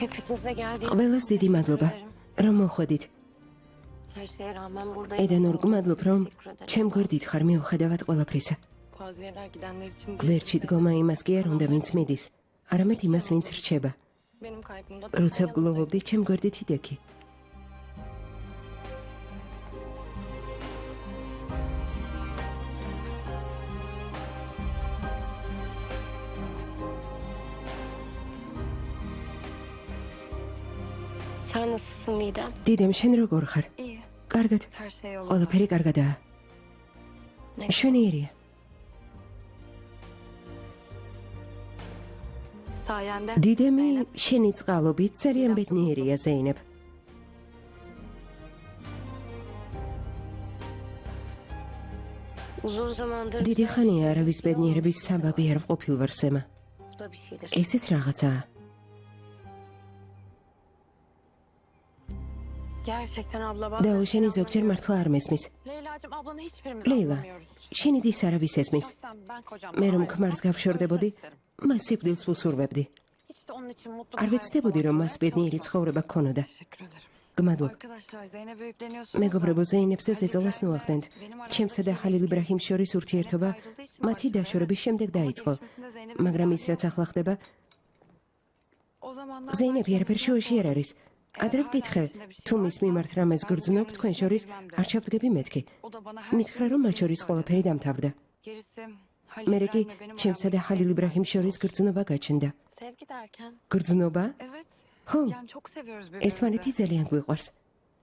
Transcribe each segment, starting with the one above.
Hepinize geldiğiniz ყველას დიდი მადლობა, რომ მოხვედით. Her şeye rağmen buradayım. ედენურ გმადლობ, რომ ჩემ გვერდით ხარ მიუხედავად ყველაფრისა. Taziyeler gidenler için გვერდში დგომა იმას კი არ უნდა, ვინც მიდის, არამედ იმას, ვინც რჩება. benim kalbimde როცა ვგლოვობდი, ჩემ გვერდით იდექი. Sen nasılsın Midem? დიდემ, შენ როგორ ხარ? İyi. კარგად. Her şey yolunda. ყველაფერი კარგადაა. Ne? შვენიერია. Sayende. დიდემი, შენი წყალობით ძალიან ბედნიერია ზეინებ. Uzun zamandır დიდი ხანია არავის ბედნიერების საბაბი არ ვყოფილ ვარ სემა. bu da bir şeydir. ესეც რაღაცაა. Gerçekten abla bak. და შენი ზოგჯერ მართლა არ მესმის. Leyla'cığım ablanı hiçbirimiz ლეილა, anlamıyoruz. შენი დის არავის ესმის. Şahsen ben kocamla მე რომ ayrılsam ქმარს გავშორდებოდი, özür isterim. მას სიკვდილს ვუსურვებდი. Hiç de onun için mutlu არ bir hayat ვეცდებოდი, რომ მას sağlamaya ბედნიერი çalışmam. ცხოვრება გქონოდა. Teşekkür ederim. გმადლობ. Arkadaşlar Zeynep'e yükleniyorsunuz. მეგობრებო, ზეინებზე ზეწოლას ნუახდენთ. ჩემსა და ხალილ იბრაჰიმ შორის ურთიერთობა მათი დაშორების შემდეგ დაიწყო. მაგრამ ის რაც ახლა ხდება, O zamanlar ზეინები არაფერ შუაში არ არის. ადრე ვკითხე, თუ მის მიმართ რამეს გრძნობ, თქვენ შორის არ ჩავდგები მეთქი. o da bana her მითხრა, რომ მათ შორის ყველაფერი დამთავრდა. gerisi მერე კი ჩემსა და ხალილ იბრაჰიმ შორის გრძნობა გაჩნდა. Sevgi derken გრძნობა? Evet. ხო, Yani çok seviyoruz ერთმანეთი birbirimizi. ძალიან გვიყვარს.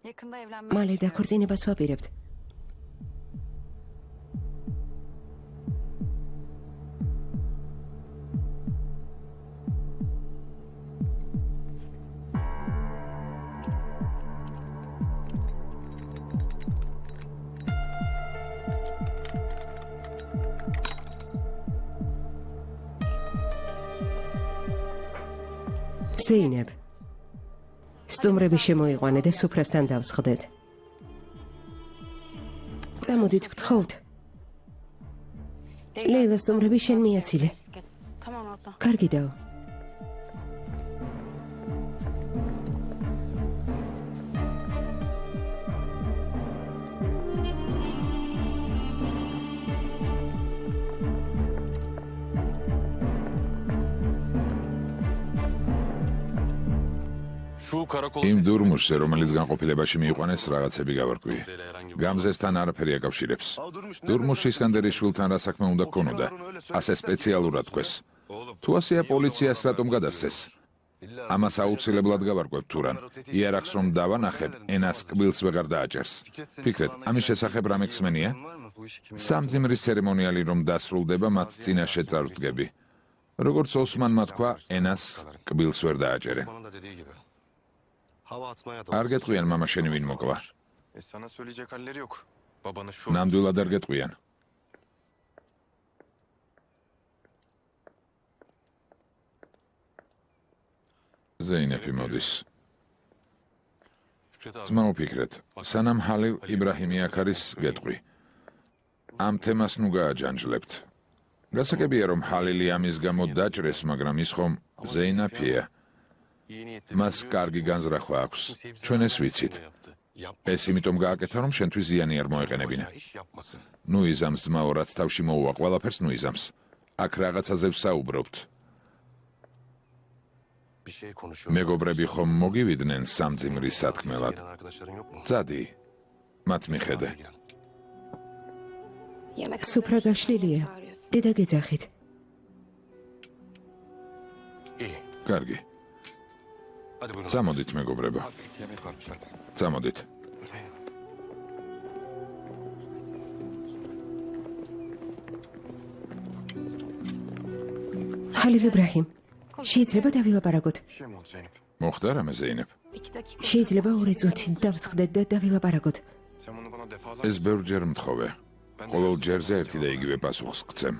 Yakında evlenmeyi მალე düşünüyoruz. დაქორწინებას ვაპირებთ. ზეინებ. სტუმრები შემოიყვანე და სუფრასთან დავსხდეთ. წამოდით გთხოვთ. ლეილა, სტუმრები შენ მიაცილე. Tamam abla. კარგი დაო. იმ დურმუშზე, რომელიც განყოფილებაში მიიყვანეს, რაღაცები გავარკვი. გამზესთან არაფერი აკავშირებს. დურმუში ისკანდერის შვილთან რა საქმე უნდა გქონოდა? ასე სპეციალურად თქვეს. თუ ასეა, პოლიციას რატომ გადასცეს? ამას აუცილებლად გავარკვევთ თუ რან. იარაღს რომ დავანახებ, ენას კბილს ვეღარ დააჭერს. ფიქრეთ, ამის შესახებ რამე ხსმენია? სამძიმრის ცერემონიალი რომ დასრულდება, მათ წინაშე წარვდგები. როგორც ოსმანმა თქვა, ენას კბილს ვერ დააჭერენ. არ გეტყვიან მამა შენი ვინ მოკლა. Sana söyleyecek halleri yok. Babanı şu ნამდვილად არ გეტყვიან. ზეინეფი მოდის. ძმაო, ფიქრეთ, სანამ ჰალილ იბრაჰიმი აქ არის, გეტყვი. ამ თემას ნუ გააჯანჯლებთ. გასაგებია, რომ ჰალილი ამის გამო დაჭრეს, მაგრამ ის ხომ ზეინაფია. მას კარგი განზრახვა აქვს. ჩვენ ეს ვიცით. ეს იმიტომ გააკეთა, რომ შენთვის ზიანი არ მოეყენებინა. ნუ იზამს ძმაო, რაც თავში მოუვა, ყველაფერს ნუ იზამს. აქ რაღაცაზე ვსაუბრობთ. bir şey konuşuyor. მეგობრები ხომ მოგივიდნენ სამძიმრის სათქმელად? Arkadaşların yok mu? წადი. მათ მიხედე. Yemek სუფრა გაშლილია. დედა გეძახით. İyi. კარგი. Hadi buyurun. წამოდით, მეგობრებო. Yemek varmış hadi. წამოდით. ხალილ იბრაჰიმ, შეიძლება დავილაპარაკოთ. Bir şey mi oldu Zeynep? მოხდა რამე ზეინებ? 2 dakika. შეიძლება 2 წუთი დავსხდეთ და დავილაპარაკოთ. Sen bunu bana defalarca ეს ბევრჯერ მთხოვე. ყოველ ჯერზე ერთი და იგივე პასუხს გცემ.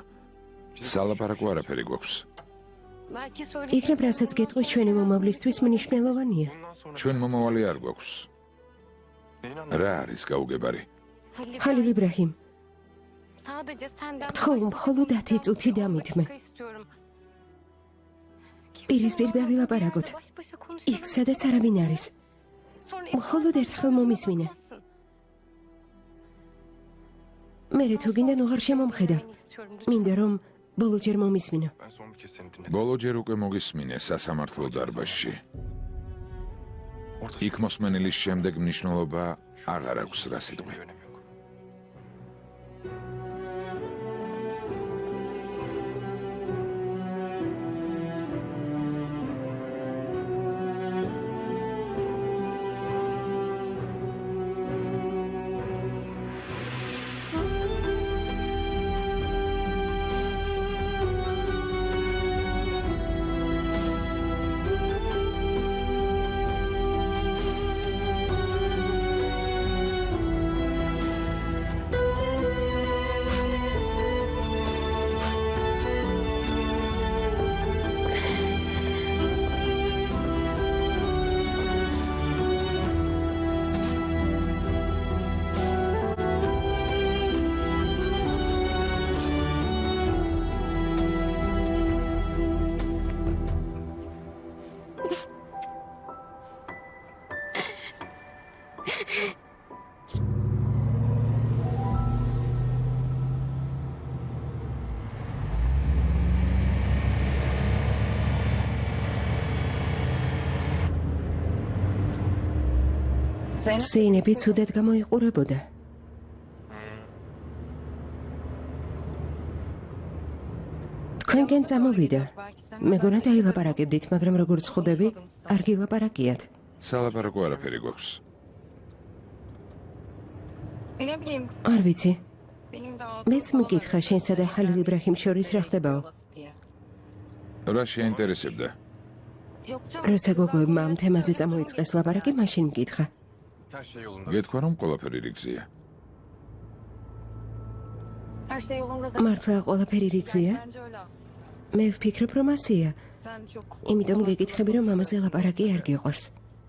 სალაპარაკო არაფერი გვაქვს. Belki söyle. იქნებ რასაც გეტყვი ჩვენი მომავლისთვის მნიშვნელოვანია. bundan sonra ჩვენ მომავალი არ გვაქვს. neyin anlamı? რა არის გაუგებარი? ხალილ იბრაჰიმ, Sadece senden გთხოვ, მხოლოდ 10 წუთი დამითმე. istiyorum. პირისპირ დავილაპარაკოთ. Baş başa konuşalım. იქ სადაც არავინ არის. Sonra მხოლოდ ერთხელ მომისმინე. olmasın. მერე თუ გინდა ნუ არ შემომხედა. Beni istiyorum. მინდა რომ ბოლოჯერ მომისმინო. Ben son bir kez seni dinledim. ბოლოჯერ უკვე მოგისმინე სასამართლო დარბაზში. Orada იქ მოსმენილის შემდეგ მნიშვნელობა აღარ აქვს რა hiçbir სიტყვი. önemi yok. ზეინები ცუდად გამოიყურებოდა. თქვენგენ წამოვიდა. მეგონა დაილაპარაკებდით, მაგრამ როგორც ხვდები, არ გილაპარაკიათ. სალაპარაკო არაფერი გვაქვს. Ne bileyim. არ ვიცი. Benim de მეც მიკითხა შენსა და ჰალილ იბრაჰიმ შორის რა ხდებაო. რა შეინტერესებდა? Yok canım. როცა გოგოებმა ამ თემაზე წამოიწყეს ლაპარაკი, მაშინ მკითხა. Her şey yolunda. გეთქვა რომ ყველაფერი რიგზია. Her şey yolunda da. მართლა ყველაფერი რიგზია? Bence öyle aslında. მე ვფიქრობ, რომ ასეა. Sen çok... იმიტომ გეკითხები, რომ ამაზე ლაპარაკი არ გიყვარს.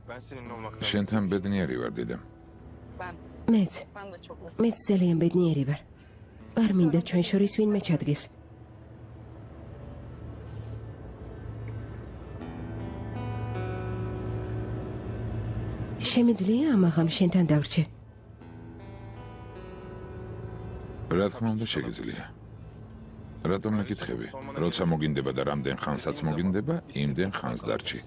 Ben seninle olmaktan... შენთან ბედნიერი ვარ დედამ. Ben. მეც, Ben de çok mutlu. მეც ძალიან ბედნიერი ვარ. არ მინდა ჩვენ შორის ვინმე ჩადგეს. შემიძლია ამაღამ შენთან დავრჩე. რა თქმა უნდა შეგიძლია. რატომ მეკითხები? როცა მოგინდება და რამდენ ხანსაც მოგინდება, იმდენ ხანს დარჩი.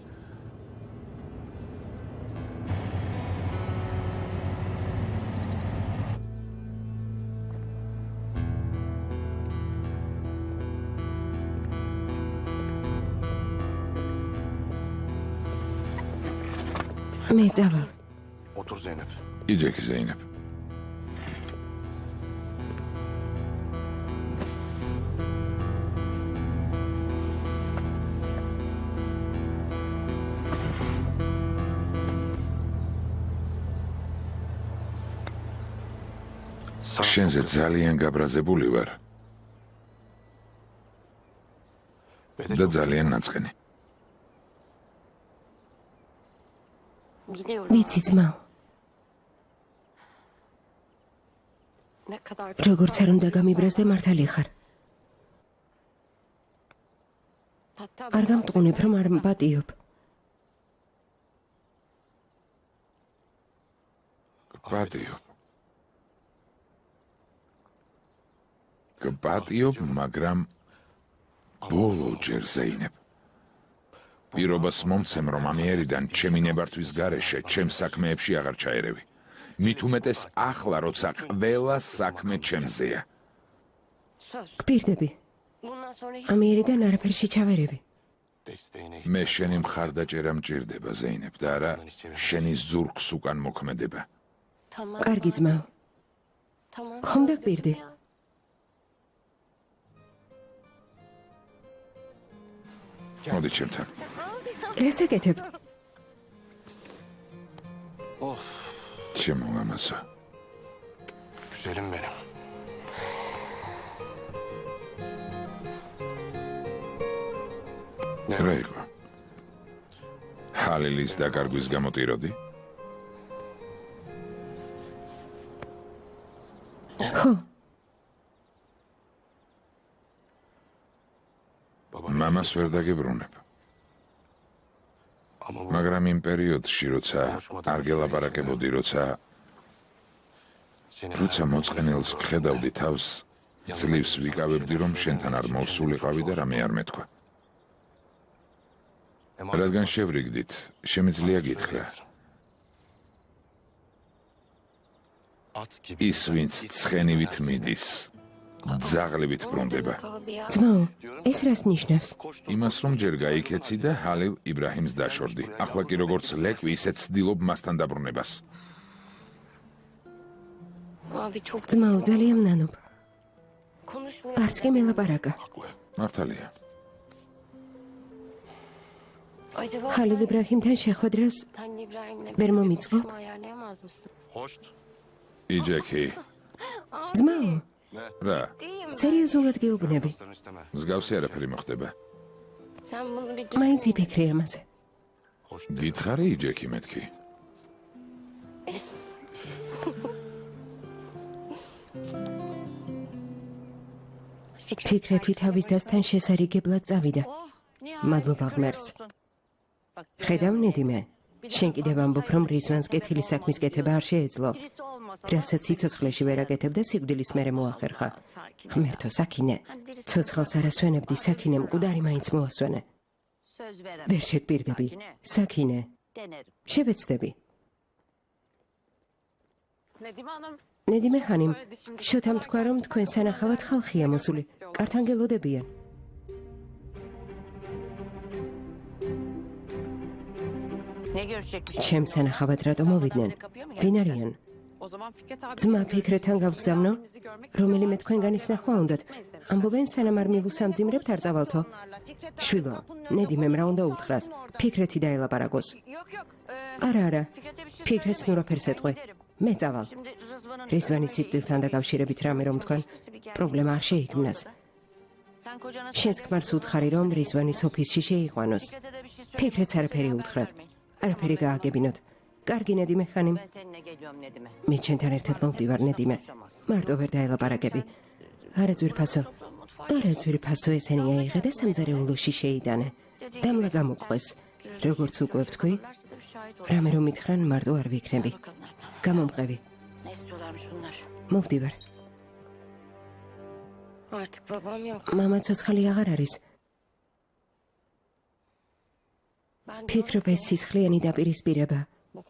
მე წავალ. Otur Zeynep. იჯექი ზეინებ. შენზე ძალიან გაბრაზებული ვარ და ძალიან ნაწყენი. Biliyorum. ვიცი ძმაო, Ne kadar როგორც არ უნდა გამიბრაზდე მართალი ხარ. Hatta არ გამტყუნებ, რომ არ მპატიობ. გპატიობ. გპატიობ, მაგრამ ბოლოჯერ ზეინებ. პირობას მომცემ, რომ ამიერიდან ჩემი ნებართვის გარეშე, ჩემ საქმეებში აღარ ჩაერევი. მით უმეტეს ახლა, როცა ყველა საქმე ჩემზეა. söz. გპირდები, Bundan sonra hiç ამიერიდან არაფერში ჩავერევი. Desteğine მე შენი მხარდაჭერა მჭირდება, ზეინებ, და არა შენი ზურგს უკან მოქმედება. tamam. კარგი ძმაო, Tamam. ხომ დაგპირდი? Ya. მოდი ჩემთან. რას ეკეთებ? Of. ჩემო მამაზო. Güzelim benim. რა იყო? ჰალილის დაკარგვის გამოტიროდი? ხო, მამას ვერ დაგებრუნებ. მაგრამ იმ პერიოდში, როცა არ გელაპარაკებოდი, როცა მოწყენილს ხედავდი თავს, ძლივს ვიკავებდი, რომ შენთან არ მოვსულიყავი და რამე არ მეთქვა. რადგან შევრიგდით, შემიძლია გითხრა. ის, ვინც ცხენივით მიდის, ძაღლებით ბრუნდება. ძმაო, ეს რას ნიშნავს? იმას, რომ ჯერ გაიქეცი და ჰალილ იბრაჰიმს დაშორდი. ახლა კი როგორც ლეკვი, ისე ცდილობ მასთან დაბრუნებას. Abi çok ძმაო, ძალიან მნანობ. konuşmuyor. არც კი მელაპარაკა. მართალია. Acaba ხალილ იბრაჰიმთან შეხვედრას sen İbrahim'le Ver bir Mamitsko. buluşma ayarlayamaz mısın? იჯექი, ძმაო, რა, სერიოზულად გეუბნები. მსგავსი არაფერი მოხდება. Sen bunu bir მაინც იფიქრე ამაზე. გითხარი იჯექი მეთქი. ფიქრეთი თავის დასთან შესარიგებლად წავიდა. მადლობა ღმერთს. ხედავ ნედიმე, შენ კიდევ ამბობ, რომ რისვანს კეთილი საქმის კეთება არ შეეძლო. რასაც სიცოცხლეში ვერ აკეთებ და სიკვდილის მერე მოახერხა. ღმერთო, საქინე, ცოცხალს არ ასვენებდი, საქინე მკვდარი მაინც მოასვენე. ვერ შეგპირდები, საქინე, შევეცდები. Nedime Hanım. ნედიმე ხანიმ, შოთამ თქვა, რომ თქვენ სანახავად ხალხია მოსული. კართან გელოდებიან. ჩემს სანახავად რატო მოვიდნენ? ვინ არიან? O zaman Fikret abi. ძმა ფიქრეთთან გავგზავნო? რომელიმე თქვენგანის ნახვა უნდათ. ამბობენ სანამ არ მივუსამძიმრებთ არ წავალთო. შვილო, ნედიმემ რა უნდა უთხრას? ფიქრეთი დაელაპარაკოს. არა, ფიქრეთს ნურაფერს ეტყვი. მე წავალ. რისვანის სიკვდილთან დაკავშირებით რამე რომ თქვენ, პრობლემა არ შეიქმნას. შენს ქმარს უთხარი, რომ რისვანის ოფისში შეიყვანოს. ფიქრეთს არაფერი უთხრათ. არაფერი გააგებინოთ. კარგი ნედიმე ხანიმ. მე ჩვენთან ერთად მოვდივარ ნედიმე. მარტო ვერ დაელაპარაკები. არა ძვირფასო. არა ძვირფასო ესენი აიღე და სამზარეულოში შეიდანე. დამლა გამოყვეს. როგორც უკვე ვთქვი, რამე რომ მითხრან მარტო არ ვიქნები. გამომყევი. Ne istiyorlarmış bunlar? მოვდივარ. Artık babam yok. მამა ცოცხალი აღარ არის. Ben ფიქრობ ეს სისხლიანი დაპირისპირება,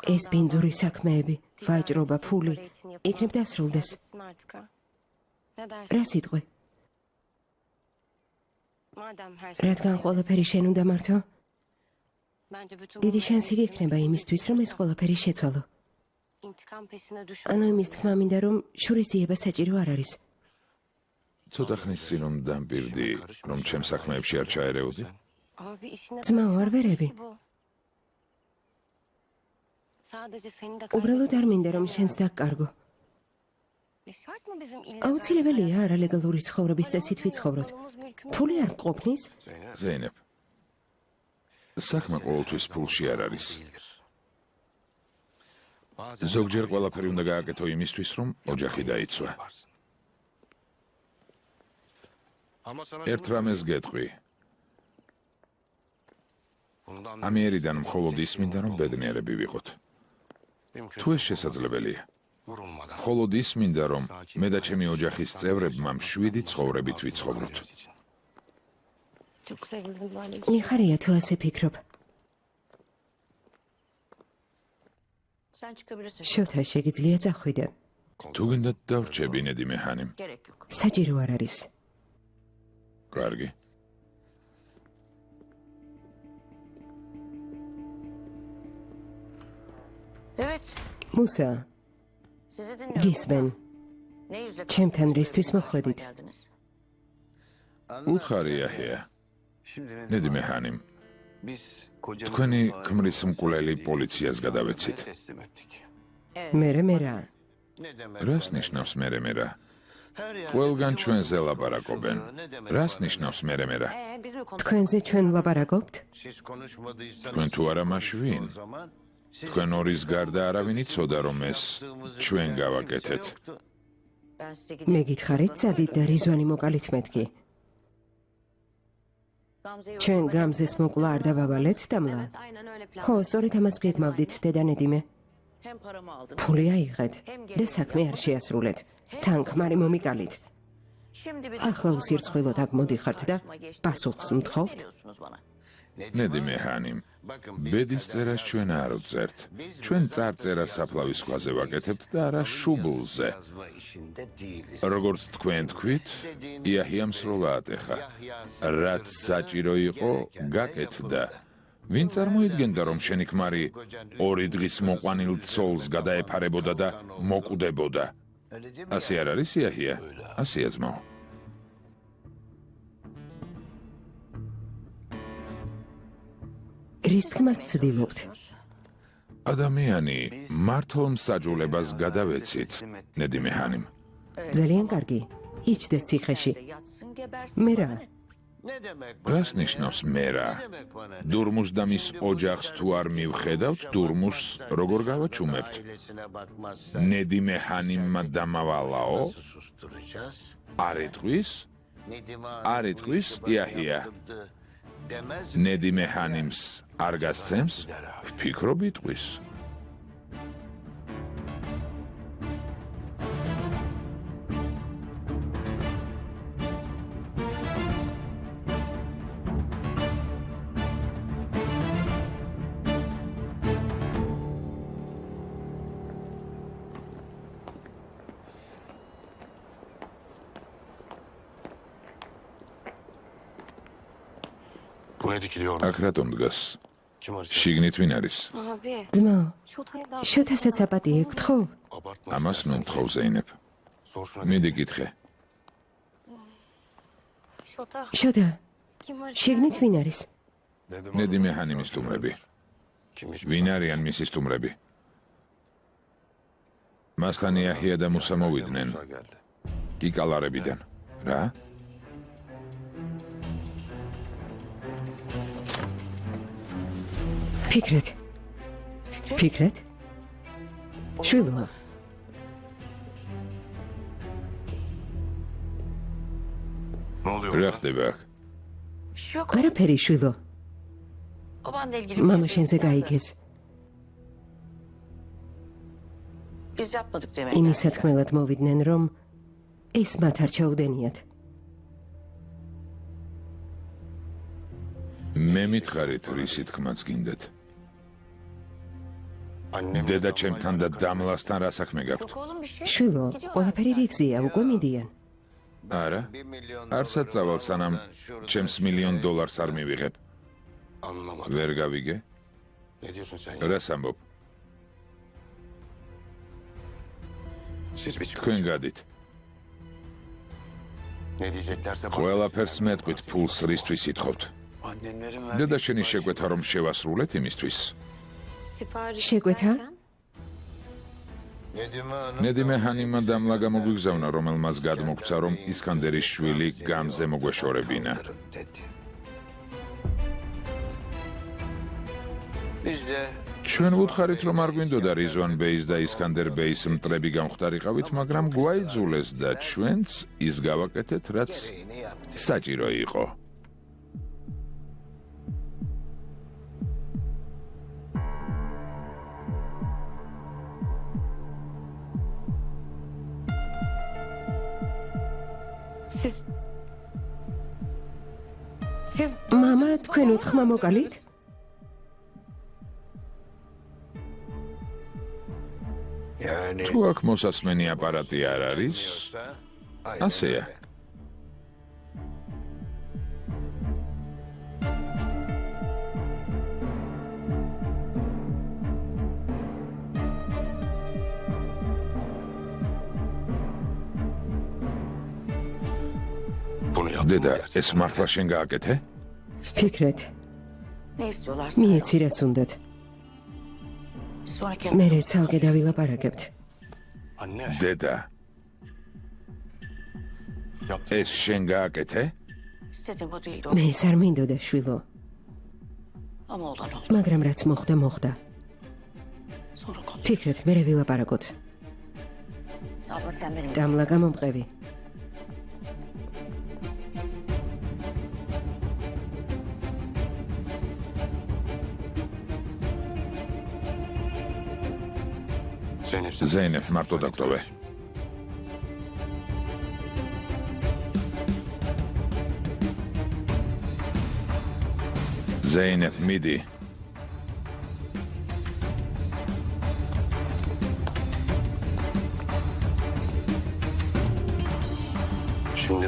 ეს ბინძური საქმეები, ვაჭრობა, ფული, იქნებ დასრულდეს. Artık ha. Ne dersin? რა სიტყვი? Madem her რადგან ყველაფერი შენ უნდა მართო? Bence bütün დიდი bunların შანსი გექნება იმისთვის, რომ ეს ყველაფერი შეცვალო. intikam peşine düşman. ანუ იმის თქმა მინდა, რომ შურის ძიება საჭირო არ არის. ცოტა ხნის წინ რომ დამპირდი, რომ ჩემ საქმეებში არ ჩაერეოდი? Abi işine ძმაო, არ ვერევი. bu. Sadece seni de უბრალოდ არ მინდა, რომ შენს დაგკარგო. Şart mı bizim illa აუცილებელია არალეგალური ცხოვრების წესით ვიცხოვროთ. ფული არ მყოფნის? ზეინებ. საქმე ყოველთვის ფულში არ არის. ზოგჯერ ყველაფერი უნდა გააკეთო იმისთვის, რომ ოჯახი დაიცვა. ერთ რამეს გეტყვი. ამიერიდან მხოლოდ ის მინდა, რომ ბედნიერები ვიყოთ. თუ ეს შესაძლებელია. მხოლოდ ის მინდა, რომ მე და ჩემი ოჯახის წევრებმა მშვიდი ცხოვრებით ვიცხოვროთ. Çok sevindim böyle. მიხარია თუ ასე ფიქრობ. შოთა შეგიძლია წახვიდე. თუ გინდა დავრჩები ნედიმე ხანიმ. საჭირო არ არის. კარგი. მუსა, გისმენ. ჩემთან რისთვის მოხვედით? უთხარი აჰია. ნედიმე ხანიმ. თქვენი ქმრის მკვლელი პოლიციას გადავეცით. მე რა? რას ნიშნავს მე რა? ყველგან ჩვენზე ლაპარაკობენ. რას ნიშნავს მე რა? თქვენზე ჩვენ ვლაპარაკობთ? თქვენ თუ არა მაშვინ? თქვენ ორის გარდა არავინ იცოდა, რომ ეს ჩვენ გავაკეთეთ. მე გითხარით, სადით და რიзвანი მოკალით მეთქი. ჩვენ გამზეს მოკლა არ დავავალეთ დამლა. Evet aynen öyle plan. ხო, სწორედ ამას გეკმავდით, დედა ნედიმე. Hem paramı aldınız. ფული აიღეთ და საქმე არ შეასრულეთ. თან ქმარი მომიკალით. Şimdi bir ახლა უსირცხვილოდ აქ მოდიხართ და პასუხს მთხოვთ. ნედიმე ჰანიმ, ბედის წერას ჩვენ არ ვწერთ. ჩვენ წარწერას საფლავის ქვაზე ვაკეთებთ და არა შუბლზე. როგორც თქვენ თქვით, იაჰიამ სრულად ეხა. რაც საჭირო იყო, გაკეთდა. ვინ წარმოიდგენდა, რომ შენი ქმარი 2 დღის მოყვანილ ცოლს გადაეფარებოდა და მოკვდებოდა? ასე არ არის, იაჰია? ასეა ძმაო. რის თქმას ცდილობთ? ადამიანი მართლ მსაჯულებას გადავეცით, ნედიმე ჰანიმ. ძალიან კარგი. იჩდეს ციხეში. yatsın gebersin. მე რა? რას ნიშნავს მე რა? დურმუშს და მის ოჯახს თუ არ მივხედავთ, დურმუშს როგორ გავაჩუმებთ? ნედიმე ჰანიმმა დამავალაო? არ იტყვის? არ იტყვის, იაჰია? ნედიმე ჰანიმს არ გასცემს? ვფიქრობ იტყვის. Bu ne dikiliyor orada? აქ რატომ დგას? Kim arayacak? შიგნით ვინ არის? Abi, ძმაო, შოთაი და შოთასაც აპატიე გთხოვ? Abartma. ამას ნუ მთხოვ ზეინებ. Sor şuna. მიდი გითხე. შოთა, შოდა, kim var? შიგნით ვინ არის? ნედიმე ჰანიმის სტუმრები. Kim hiç ვინ არიან მისი სტუმრები? მასთან იაჰია და მუსა მოვიდნენ. Musa geldi. კიკალარებიდან. რა? ფიქრეთ. ფიქრეთ? შვილო, Ne oluyor? რა ხდება აქ? Bir şey yok. არაფერი შვილო. Babanla ilgili bir მამა şey შენზე değil. გაიგეს. Biz yapmadık demek. იმის სათქმელად მოვიდნენ, რომ ეს მათ არ ჩაუდენიათ. მე მითხარით, რისი თქმაც გინდათ. Annem დედა ჩემთან და დამლასთან რა საქმე გაქვთ? Yok oğlum bir şey. შვილო, ყველაფერი რიგზია, უკვე მიდიან. არა? არცად წავალ სანამ ჩემს $1,000,000 არ მივიღებ. Anlamadım. ვერ გავიგე? Ne diyorsun sen ya? რას ამბობ? Siz bir თქვენ გადით. Ne diyeceklerse ყველაფერს მეტყვით, ფულს რისთვის ითხოვთ? Annenlerin დედა შენი შეკვეთა რომ შევასრულეთ იმისთვის. Sipariş შეკვეთა? derken? ნედიმე ჰანიმმა დამლა გამოგვიგზავნა, რომელმაც გადმოგცა, რომ ისკანდერის შვილი გამზე მოგვეშორებინა. ჩვენ ვუთხარით, რომ არ გვინდოდა რიზვან ბეის და ისკანდერ ბეის მტრები გამختارიყავით, მაგრამ გვაიძულეს და ჩვენც ის გავაკეთეთ, რაც საჭირო იყო. Siz მამა, თქვენ ოთხმა მოკალით? თუ აქ მოსასმენი აპარატი არ არის, ასეა. დედა, ეს მართლა შენ გააკეთე? ფიქრეთ, Ne istiyorlar? მიეცი რაც უნდათ. Sonraki მე ცალკე დავილაპარაკებთ. Anne. დედა, ეს შენ გააკეთე? istediğim o değildi o. მე ეს არ მინდოდა შვილო, Ama olan oldu. მაგრამ რაც მოხდა, მოხდა. Sonra konuş. ფიქრეთ, მე ვილაპარაკოთ. Abla sen benim. დამლა გამომყევი. ზეინებ მარტო დაგტოვე. ზეინებ მიდი.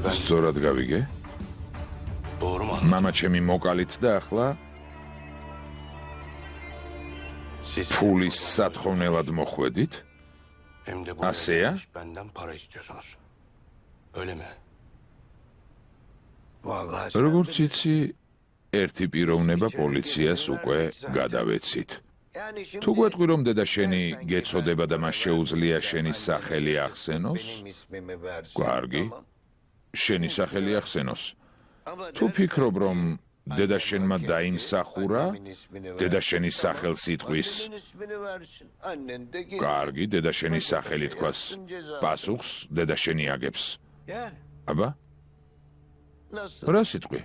სწორად გავიგე? მამა ჩემი მოკალით და ახლა ფულის სათხოვნელად მოხვედით? ასეა? როგორც იცი, ერთი პიროვნება პოლიციას უკვე გადავეცით. თუ გვეტყვი, რომ დედა შენი გეცოდება და მას შეუძლია შენი სახელი ახსენოს, კარგი, შენი სახელი ახსენოს. თუ ფიქრობ, რომ დედა შენმა დაიმსახურა, დედა შენი სახელს იტყვის, კარგი, დედა შენი სახელი თქვას, პასუხს დედა შენი აგებს. აბა? რა სიტყვი?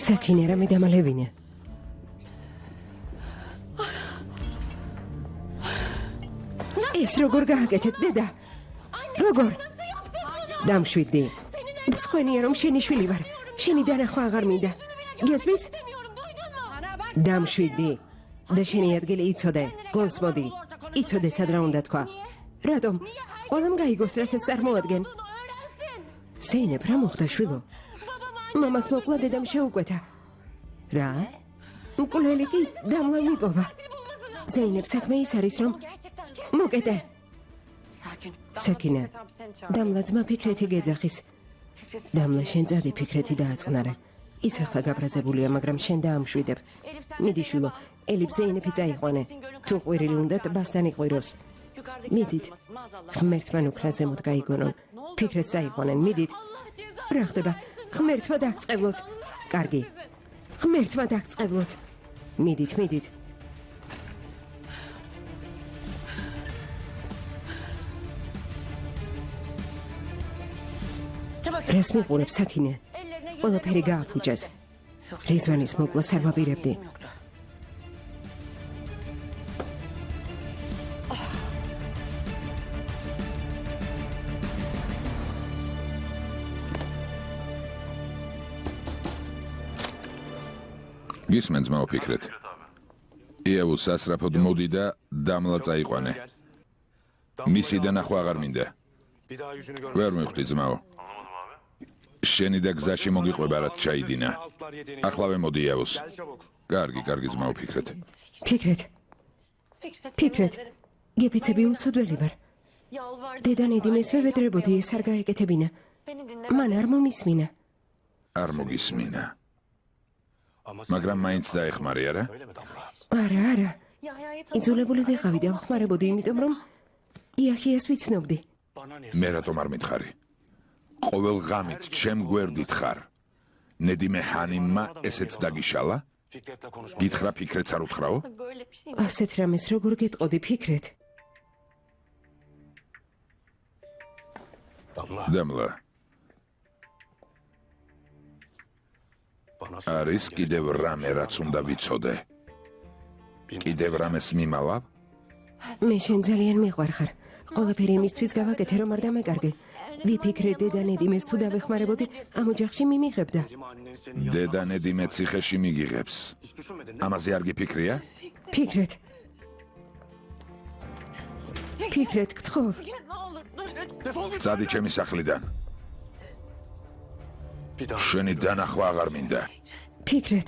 საკინე, რა მიდამალევინე. ეს როგორ გააკეთეთ, დედა? როგორ? დამშვიდი. სხვენია რომ შენი შვილი ვარ. შენი დანახვა აღარ მინდა. გესმის? დამშვიდი. და შენი ადგილი იცოდე. გონს მოდი. იცოდე სად რა უნდა თქვა. რატომ? ყველამ გაიგოს რას ეს წარმოადგენ. ზეინებ, რა მოხდა შვილო? მამას მოკლა დედამ შეუკვეთა. რა? მკვლელი კი დამლა მიპოვა. ზეინებ, საქმე ის არის რომ მოკეტე. საკინე, დამლა ძმა ფიქრეთი გეძახის. დამლა შენ წადი ფიქრეთი დააწყნარე. ის ახლა გაბრაზებულია, მაგრამ შენ დაამშვიდებ. მიდი შვილო, ელიფ ზეინეფი წაიყვანე. თუ ყვირილი უნდა ტბასთან იყვიროს. მიდით. ღმერთმა ნუქრა ზემოთ გაიგონონ. ფიქრეს წაიყვანენ, მიდით. რა ხდება? ღმერთმა დაგწყევლოთ. კარგი. ღმერთმა დაგწყევლოთ. მიდით, მიდით. რას მიყურებს საკინე? ყველაფერი გააფუჭეს. რიзвანის მოკლას არ ვაპირებდი. გისმენ ძმაო ფიქრეთ. იევუ სასრაფოდ მოდი და დამლა წაიყვანე. მისი დანახვა აღარ მინდა. ვერ მივხვდი ძმაო. შენი და გზაში მოგიყვება რაც ჩაიდინა. ახლავე მოდი იევუს. კარგი, კარგი ძმაო ფიქრეთ. ფიქრეთ. გეფიცები უცოდველი ვარ. დედა ნედიმეს ვევედრებოდი ეს არ გაეკეთებინა. მან არ მომისმინა. არ მოგისმინა. მაგრამ მაინც დაეხმარი, არა? არა. იძულებული ვიყავი და ვხმარებოდი, იმიტომ რომ იახიას ვიცნობდი. მე რატომ არ მითხარი? ყოველ ღამით ჩემ გვერდით ხარ. ნედიმე ჰანიმმა ესეც დაგიშალა? გითხრა ფიქრეთს არ უთხრაო? ასეთ რამეს როგორ გეტყოდი ფიქრეთ? დამლა. არის კიდევ რამე რაც უნდა ვიცოდე. კიდევ რამეს მიმალავ? მე შენ ძალიან მიყვარხარ. ყველაფერი იმისთვის გავაკეთე რომ არ დამეკარგე. ვიფიქრე დედა ნედიმეს თუ დავეხმარებოდი, ამ ოჯახში მიმიღებდა. დედა ნედიმე ციხეში მიგიღებს. ამაზე არ გიფიქრია? ფიქრეთ, გთხოვ. წადი ჩემი სახლიდან. შენი დანახვა აღარ მინდა. ფიქრეთ.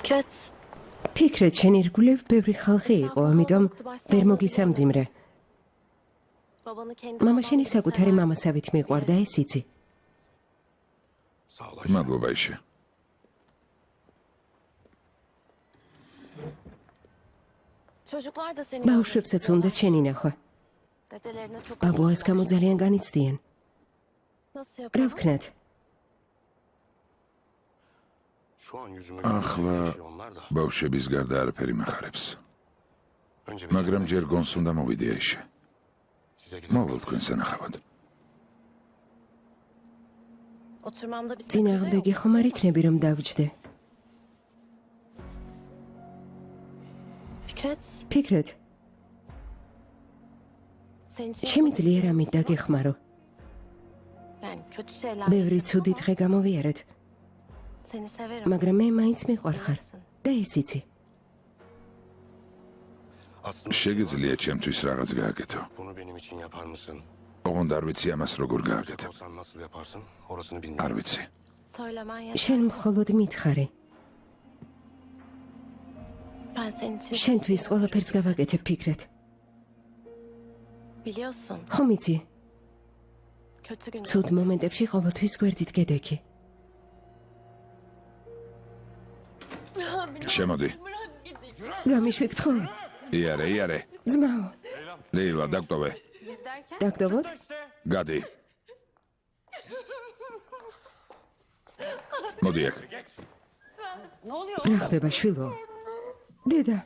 Fikret. ფიქრეთ, შენ ირგვლივ ბევრი ხალხი იყო, ამიტომ ვერ მოგისამძიმრე. Babanı kendi მამა შენი baban gibi საკუთარი sever. მამასავით მიყვარდა, ეს იცი. Sağ ol. მადლობა ისე. Çocuklar da seni ბავშვებსაც უნდა შენი ნახვა. Dedelerine çok ბაბუას გამო ძალიან განიცდიან. Nasıl რა yapalım? ვქნათ? Şu an yüzüme Ahla gelen şey onlar da. ბავშვების გარდა არაფერი მახარებს. Önce მაგრამ ჯერ გონს უნდა მოვიდია ისე. size gidip მოვალ თქვენ სანახავად. Oturmamda bir sakınca yok. წინააღმდეგი ხომ არ იქნები რომ დავჯდე. Fikret, ფიქრეთ, senin için შემიძლია რამით დაგეხმარო. yani kötü şeyler ბევრი ცუდი დღე გამოვიარეთ, seni severim. მაგრამ მე მაინც მიყვარხარ. და ის იცი. aslında შეგიძლია ჩემთვის რაღაც გააკეთო. bunu benim için yapar mısın? ოღონდ არ ვიცი ამას როგორ გააკეთო. Olsan nasıl yaparsın? Orasını bilmiyorum. არ ვიცი. Söylemen yeter. შენ მხოლოდ მითხარი. Ben senin için შენთვის ყველაფერს გავაკეთებ, ფიქრეთ. biliyorsun. ხომ იცი? Kötü gün. ცუდ მომენტებში ყოველთვის გვერდით გედექი. შემოდი. გამიშვიქ ხო? იარე, იარე. ძმაო, ლეილა, დაგტოვე. Biz derken დაგდობოთ? გადი. მოდი აქ. რა ხდება, შვილო? დედა,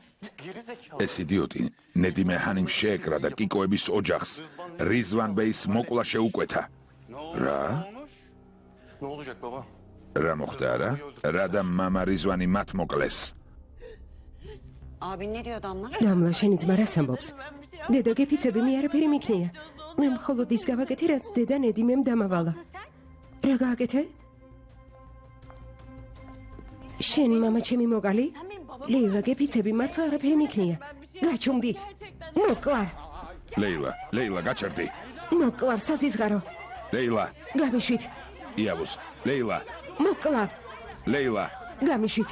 ეს იდიოტი ნედიმე ჰანიმ შეეკრა და კიკოების ოჯახს რიзвან ბეის მოკლა შეუკვეთა. რა? Ne olacak baba? რა მოხდა რა? რა და მამა რიзвანი მათ მოკლეს. Abin ne diyor adamlar? დამლა შენი ძმა რას ამბობს? დედა გეფიცები, მე არაფერი მიქნია. მე მხოლოდ ის გავაკეთე, რაც დედა ნედიმემ დამავალა. რა გააკეთე? შენ მამა ჩემი მოკალი? ლეილა, გეფიცები, მართლა არაფერი მიქნია. გაჩუმდი. მოკლარ, ლეილა, ლეილა, გაჩერდი. მოკლარ, საზიზღარო. ლეილა, გამიშვით, იავუს. ლეილა, მოკლარ, ლეილა. გამიშვით.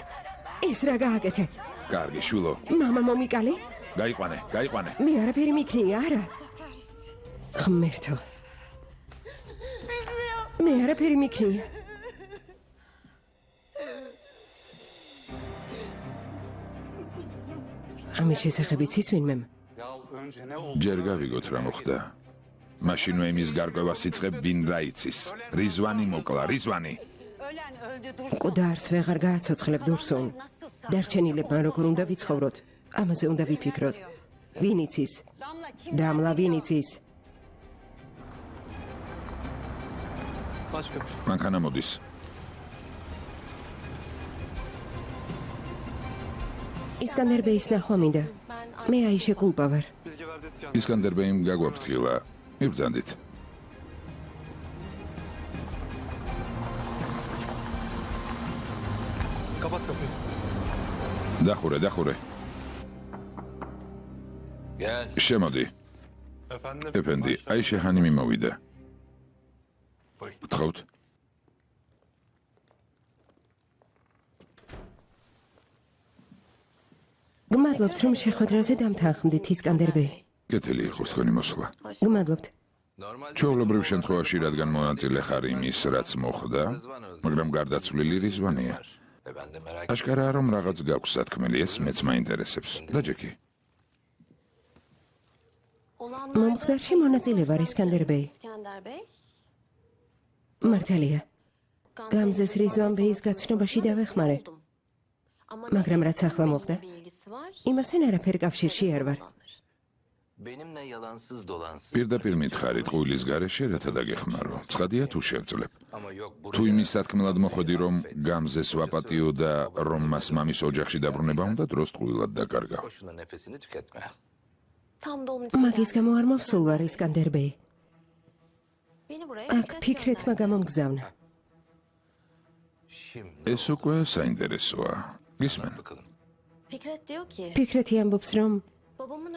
ეს რა გააკეთე? კარგი, შვილო. მამა მომიკალი? გაიყვანე, გაიყვანე. მე არაფერი მიქნია, არა. ღმერთო. მე არაფერი მიქნია. ამის შესახებიც ის ვინმემ? ჯერ გავიგოთ რა მოხდა. მაშინვე იმის გარკვევას იწყებ ვინ რა იცის. რიзвანი მოკლა, რიзвანი. Ölen öldü dur. მკვდარს ვეღარ გააცოცხლებ დურსულ. დარჩენილებმა როგორ უნდა ვიცხოვროთ? ამაზე უნდა ვიფიქროთ. ვინ იცის? Damla kim? დამლა ვინ იცის? მანქანა მოდის. ისკანდერ ბეის ნახვა მინდა. მე აიშე კულპა ვარ. ისკანდერ ბეიმ გაგვაფრთხილა. მიბრძანდით. Kapat kapıyı. დახურე, დახურე. Gel. შემოდი. Efendim. ეფენდი, აიშე ჰანიმი მოვიდა. გთხოვთ? გმადლობთ, რომ შეხვედრაზე დამთანხმდით, ისკანდერ ბეი. კეთილი იყოს თქვენი მოსვლა. გმადლობთ. ჩვეულებრივ შემთხვევაში, რადგან მონაწილე ხარ იმის, რაც მოხდა, მაგრამ გარდაცვლილი რიзвანია. აშკარაა, რომ რაღაც გაქვს სათქმელი, ეს მეც მაინტერესებს. და ჯეკი. Olanlar მომხდარში მონაწილე ვარ, ისკანდერ ბეი. İskender Bey. მართალია. გამზეს რიзвან ბეის გაცნობაში დავეხმარე. Ama მაგრამ რაც ახლა მოხდა, bir ilgisi var. იმასთან არაფერ კავშირში არ ვარ. Benimle yalansız dolansız. პირდაპირ მითხარით ყვილის გარეშე, რათა დაგეხმარო. ცხადია თუ შევძლებ. Ama yok თუ იმის სათქმელად მოხვედი, რომ გამზეს ვაპატიო და რომ მას მამის ოჯახში დაბრუნება უნდა, დროს ტყუილად დაკარგავ. boşuna nefesini tüketme. Tam da onun için მაგის geldim. გამო არ მოვსულ ვარ, ისკანდერ ბეი. Beni buraya აქ Fikret ფიქრეთმა gönderdi. გამომგზავნა. Şimdi ეს უკვე საინტერესოა. გისმენ? bakalım. Fikret diyor ki ფიქრეთი ამბობს, რომ babamın